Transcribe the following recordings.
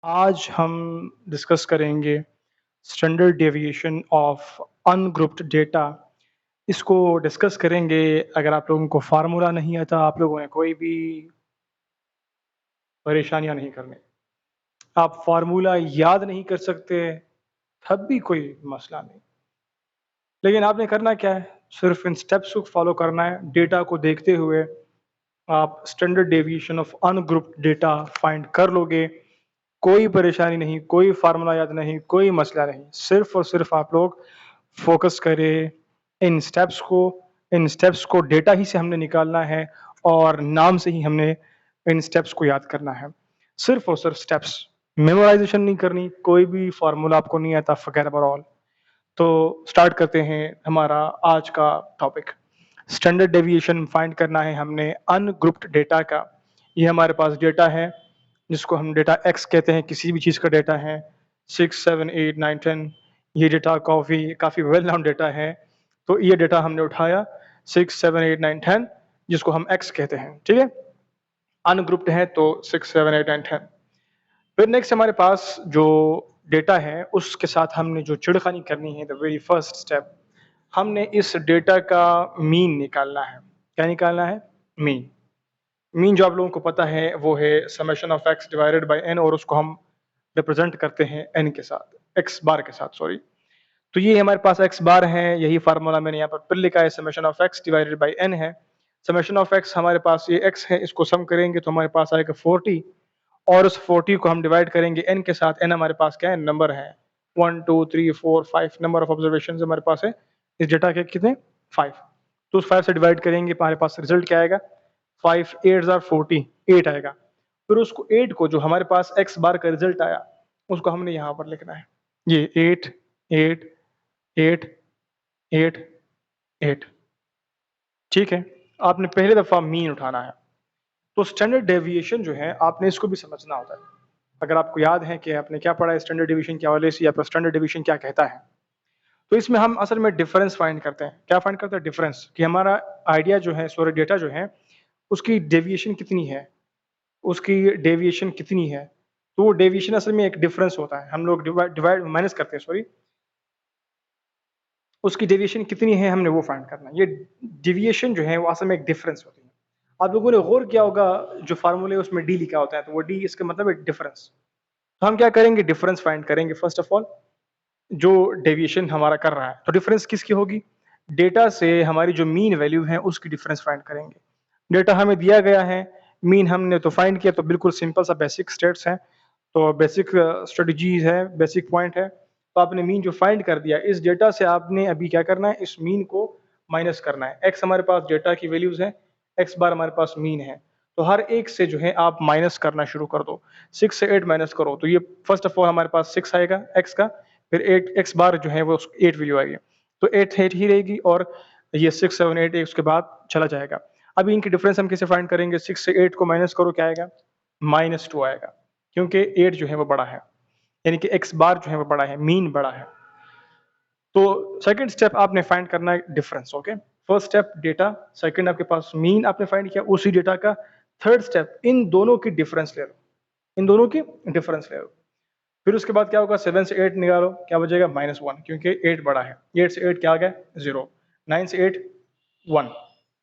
आज हम डिस्कस करेंगे standard deviation of ungrouped data. इसको डिस्कस करेंगे। अगर आप लोगों को फार्मूला नहीं आता, आप लोगों ने कोई भी परेशानियां नहीं करनी। आप फार्मूला याद नहीं कर सकते, तब भी कोई मसला नहीं। लेकिन आपने करना क्या है, सिर्फ इन स्टेप्स को फॉलो करना है। डेटा को देखते हुए आप standard deviation of ungrouped data find कर लोगे। कोई परेशानी नहीं, कोई फार्मूला याद नहीं, कोई मसला नहीं। सिर्फ और सिर्फ आप लोग फोकस करें इन स्टेप्स को। इन स्टेप्स को डेटा ही से हमने निकालना है और नाम से ही हमने इन स्टेप्स को याद करना है। सिर्फ और सिर्फ स्टेप्स, मेमोराइजेशन नहीं करनी। कोई भी फार्मूला आपको नहीं आता, फॉरगेट अबाउट ऑल। तो स्टार्ट करते हैं हमारा आज का टॉपिक। स्टैंडर्ड डेविएशन फाइंड करना है हमने अनग्रुप्ड डेटा का। ये हमारे पास डेटा है जिसको हम डेटा एक्स कहते हैं, किसी भी चीज़ का डेटा है। 6, 7, 8, 9, 10 ये डेटा काफ़ी वेल नाउन डेटा है। तो ये डेटा हमने उठाया 6, 7, 8, 9, 10 जिसको हम एक्स कहते हैं, ठीक है। अनग्रुप्ड है तो 6, 7, 8, 9, 10। फिर नेक्स्ट हमारे पास जो डेटा है उसके साथ हमने जो छिड़खानी करनी है, द वेरी फर्स्ट स्टेप, हमने इस डेटा का मीन निकालना है। क्या निकालना है? मीन। मीन जो आप लोगों को पता है वो है summation of x divided by n, और उसको हम रिप्रेजेंट करते हैं एन के साथ, एक्स बार के साथ, सॉरी। तो ये हमारे पास एक्स बार है, यही फार्मूला मैंने यहाँ पर फिर लिखा है, summation of x divided by n है। समेशन ऑफ एक्स हमारे पास ये एक्स है, इसको सम करेंगे तो हमारे पास आएगा 40, और उस 40 को हम डिवाइड करेंगे एन के साथ। एन हमारे पास क्या है? नंबर है। 1, 2, 3, 4, 5 नंबर ऑफ ऑब्जर्वेशन हमारे पास है इस डेटा के। कितने? 5। तो उस 5 से डिवाइड करेंगे, हमारे पास रिजल्ट क्या आएगा? 5 8 8 आएगा। फिर उसको 8 को, जो हमारे पास एक्स बार का रिजल्ट आया, उसको हमने यहाँ पर लिखना है। ये 8 8 8 8 8, ठीक है। आपने पहले दफा मीन उठाना है। तो स्टैंडर्ड डेविएशन जो है, आपने इसको भी समझना होता है। अगर आपको याद है कि आपने क्या पढ़ा है स्टैंडर्ड डेविएशन के हवाले से, या फिर स्टैंडर्ड डेविएशन क्या कहता है, तो इसमें हम असल में डिफरेंस फाइंड करते हैं। क्या फाइंड करते हैं? डिफरेंस, कि हमारा आइडिया जो है, सॉरी डेटा जो है, उसकी डेविएशन कितनी है, उसकी डेविएशन कितनी है। तो वो डेविएशन असल में एक डिफरेंस होता है। हम लोग डिवाइड माइनस करते हैं, सॉरी, उसकी डेविएशन कितनी है हमने वो फाइंड करना है। ये डेविएशन जो है वो असल में एक डिफरेंस होती है। आप लोगों ने गौर किया होगा, जो फार्मूले उसमें डी लिखा होता है, तो वो डी इसका मतलब है डिफरेंस। तो हम क्या करेंगे? डिफरेंस फाइंड करेंगे फर्स्ट ऑफ ऑल। जो डेविएशन हमारा कर रहा है, तो डिफरेंस किसकी होगी? डेटा से हमारी जो मीन वैल्यू है उसकी डिफरेंस फाइंड करेंगे। डेटा हमें दिया गया है, मीन हमने तो फाइंड किया, तो बिल्कुल सिंपल सा बेसिक स्टेट्स है, तो बेसिक स्ट्रेटजीज है, बेसिक पॉइंट है। तो आपने मीन जो फाइंड कर दिया, इस डेटा से आपने अभी क्या करना है? इस मीन को माइनस करना है। एक्स हमारे पास डेटा की वैल्यूज है, एक्स बार हमारे पास मीन है, तो हर एक से जो है आप माइनस करना शुरू कर दो। 6 से 8 माइनस करो, तो ये फर्स्ट ऑफ ऑल हमारे पास 6 आएगा एक्स का, फिर 8 एक्स बार जो है वो 8 वैल्यू आएगी, तो 8 ही रहेगी, और ये 6 7 8 उसके बाद चला जाएगा। अभी इनकी डिफरेंस हम कैसे फाइंड करेंगे? 6 से 8 को माइनस करो, क्या आएगा? -2 आएगा, क्योंकि 8 जो है वो बड़ा है, यानी कि एक्स बार जो है वो बड़ा है, मीन बड़ा है। तो सेकंड स्टेप आपने फाइंड करना है difference, okay. First step data, second आपके पास मीन आपने फाइंड किया उसी डेटा का। थर्ड स्टेप, इन दोनों की डिफरेंस ले लो, इन दोनों की डिफरेंस ले लो। फिर उसके बाद क्या होगा? 7 से 8 निकालो, क्या बचेगा? -1, क्योंकि 8 बड़ा है। 8 से 8 क्या आ गया? 0। 9 से 8 1,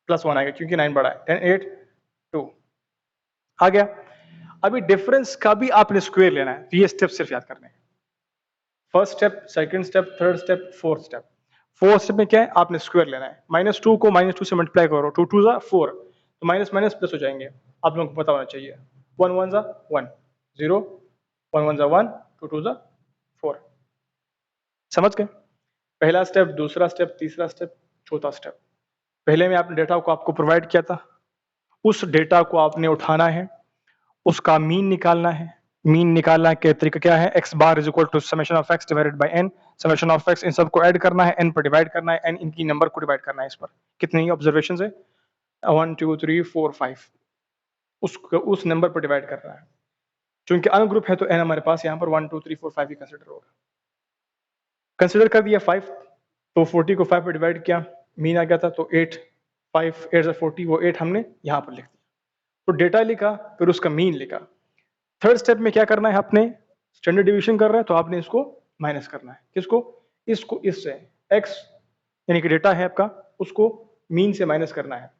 +1 आएगा क्योंकि 9 बड़ा है। 10 8 2 आ गया। अभी डिफरेंस का भी आपने स्क्वायर लेना है, तो ये स्टेप सिर्फ याद करने हैं। First step, second step, third step, fourth step. Fourth step में क्या है? आपने स्क्वायर लेना है। -2 को -2 से मल्टीप्लाई करो, 2 2 जा 4, तो माइनस माइनस प्लस हो जाएंगे। आप लोगों को पता होना चाहिए। 1 1 जा 1 0, 1 1 जा 1, 2 2 जा 4। समझ गए? पहला स्टेप, दूसरा स्टेप, तीसरा स्टेप, चौथा स्टेप। पहले में आपने डेटा को आपको प्रोवाइड किया था, उस डेटा को आपने उठाना है, उसका मीन निकालना है। मीन निकालना के तरीका क्या है? X bar is equal to summation of x divided by N. Summation of X, इन सबको ऐड करना है, एन पर डिवाइड करना है, एन इनकी नंबर को डिवाइड करना है इस पर। कितनी ऑब्जर्वेशन है? 1 2 3 4 5, उस नंबर पर डिवाइड करना है। क्योंकि अनग्रुप है तो एन हमारे पास यहाँ पर 1 2 3 4 5 ही कंसिडर होगा। कंसिडर कर दिया 5, तो 40 को 5 पर डिवाइड किया, मीन आ गया था, तो 8 5 8 से 40, वो 8 हमने यहाँ पर लिख दिया। तो डेटा लिखा, फिर उसका मीन लिखा। थर्ड स्टेप में क्या करना है आपने? स्टैंडर्ड डिवीजन कर रहे हैं तो आपने इसको माइनस करना है। किसको? इसको इससे। x यानी कि डेटा है आपका, उसको मीन से माइनस करना है।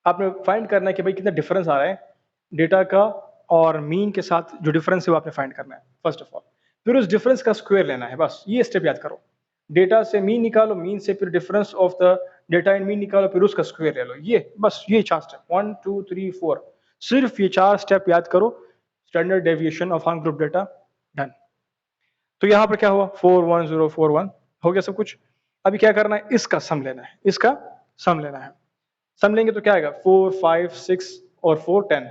आपने फाइंड करना है कि भाई कितना डिफरेंस आ रहा है डेटा का और मीन के साथ, जो डिफरेंस है वो आपने फाइंड करना है फर्स्ट ऑफ ऑल। फिर उस डिफरेंस का स्क्वायर लेना है, बस ये स्टेप याद करो। डेटा से मीन निकालो, मीन से फिर difference of the data and mean निकालो, फिर उसका स्क्वायर ले लो। ये बस ये 4 स्टेप, 1 2 3 4, सिर्फ ये 4 स्टेप याद करो। Standard deviation of ungroup data done. तो यहाँ पर क्या हुआ? 41041 हो गया सब कुछ। अभी क्या करना है? इसका सम लेना है, इसका सम लेना है। सम लेंगे तो क्या आएगा? 4 5 6 और 4 10,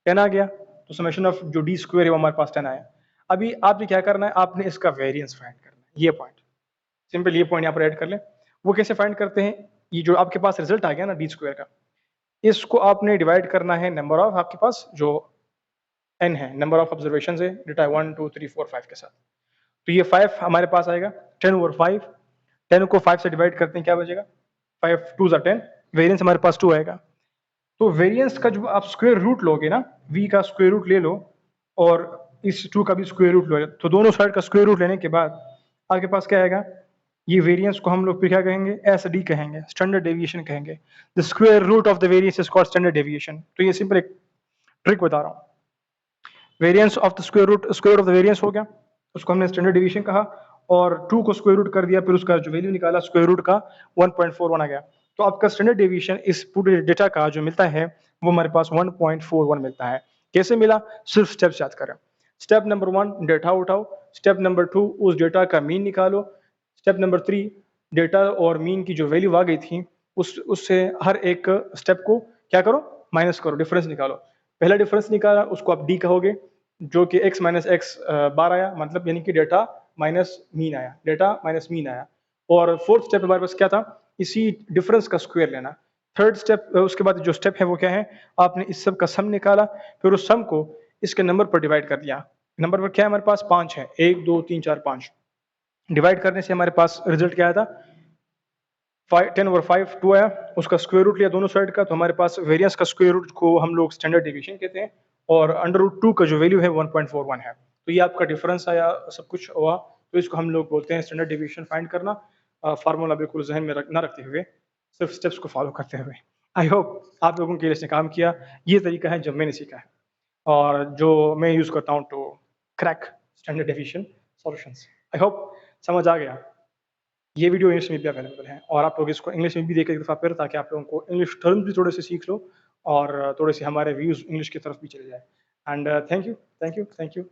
10 आ गया। तो समेशन ऑफ जो डी स्क्वायर है वो हमारे पास 10 आया। अभी आपने क्या करना है? आपने इसका वेरिएंस फाइंड करना है। ये पॉइंट सिंपल, ये पॉइंट यहाँ पर ऐड कर लें। वो कैसे फाइंड करते हैं? ये जो आपके पास रिजल्ट आ गया ना डी स्क्वायर का, इसको आपने डिवाइड करना है नंबर ऑफ आपके पास जो n है, नंबर ऑफ ऑब्जर्वेशन है डेटा 1 2 3 4 5 के साथ। तो ये 5 हमारे पास आएगा, 10 ओवर 5, 10 को 5 से डिवाइड करते हैं, क्या बचेगा? 5 2 ज़ा 10, वेरिएंस हमारे पास 2 आएगा। तो वेरिएंस का जो आप स्क्वायर रूट लोगे ना, v का स्क्वायर रूट ले लो और इस 2 का भी स्क्वायर रूट लो, तो दोनों साइड का स्क्वायर रूट लेने के बाद आपके पास क्या आएगा? ये वेरिएंस को हम लोग फिर क्या कहेंगे? एस डी कहेंगे, स्टैंडर्ड डेविएशन कहेंगे। The square root of the variance is called standard deviation. तो ये सिंपल एक ट्रिक बता रहा हूँ। Variance of the square of the variance हो गया, उसको हमने स्टैंडर्ड डेविएशन कहा, और 2 को स्क्वायर रूट कर दिया, फिर उसका जो वैल्यू निकाला स्क्वायर रूट का 1.41 आ गया। तो आपका स्टैंडर्ड डेविएशन इस पूरे डेटा का जो मिलता है वो हमारे पास 1.41 मिलता है। कैसे मिला? सिर्फ स्टेप्स याद करें। स्टेप नंबर 1 डेटा उठाओ, स्टेप नंबर 2 उस डेटा का मीन निकालो, स्टेप नंबर 3 डेटा और मीन की जो वैल्यू आ गई थी उससे हर एक स्टेप को क्या करो? माइनस करो, डिफरेंस निकालो। पहला डिफरेंस निकाला, उसको आप डी कहोगे, जो कि x माइनस एक्स बार आया, मतलब यानी कि डेटा माइनस मीन आया, डेटा माइनस मीन आया। और फोर्थ स्टेप हमारे पास क्या था? इसी डिफरेंस का स्क्वायर लेना। थर्ड स्टेप, उसके बाद जो स्टेप है वो क्या है? आपने इस सब का सम निकाला, फिर उस सम को इसके नंबर पर डिवाइड कर दिया। नंबर पर क्या है हमारे पास? 5 है, 1 2 3 4 5। डिवाइड करने से हमारे पास रिजल्ट क्या आया था? 10 ओवर 5 2 आया, उसका स्क्वायर रूट लिया दोनों साइड का, तो हमारे पास वेरिएंस का स्क्वायर रूट को हम लोग स्टैंडर्ड डेविएशन कहते हैं, और अंडर रूट 2 का जो वैल्यू है 1.41 है। तो ये आपका डिफरेंस आया, सब कुछ हुआ, तो इसको हम लोग बोलते हैं स्टैंडर्ड डेविएशन फाइंड करना। फार्मूला बिल्कुल जहन में ना रखते हुए, सिर्फ स्टेप्स को फॉलो करते हुए। आई होप आप लोगों के लिए इसने काम किया। ये तरीका है जो मैंने सीखा है और जो मैं यूज़ करता हूँ to crack standard deviation solutions. I hope समझ आ गया। ये वीडियो इंग्लिश में भी अवेलेबल है और आप लोग इसको इंग्लिश में भी देख एक दफ़ा फिर, ताकि आप लोगों को इंग्लिश टर्म्स भी थोड़े से सीख लो और थोड़े से हमारे व्यूज़ इंग्लिश की तरफ भी चले जाए। And thank you, thank you, thank you.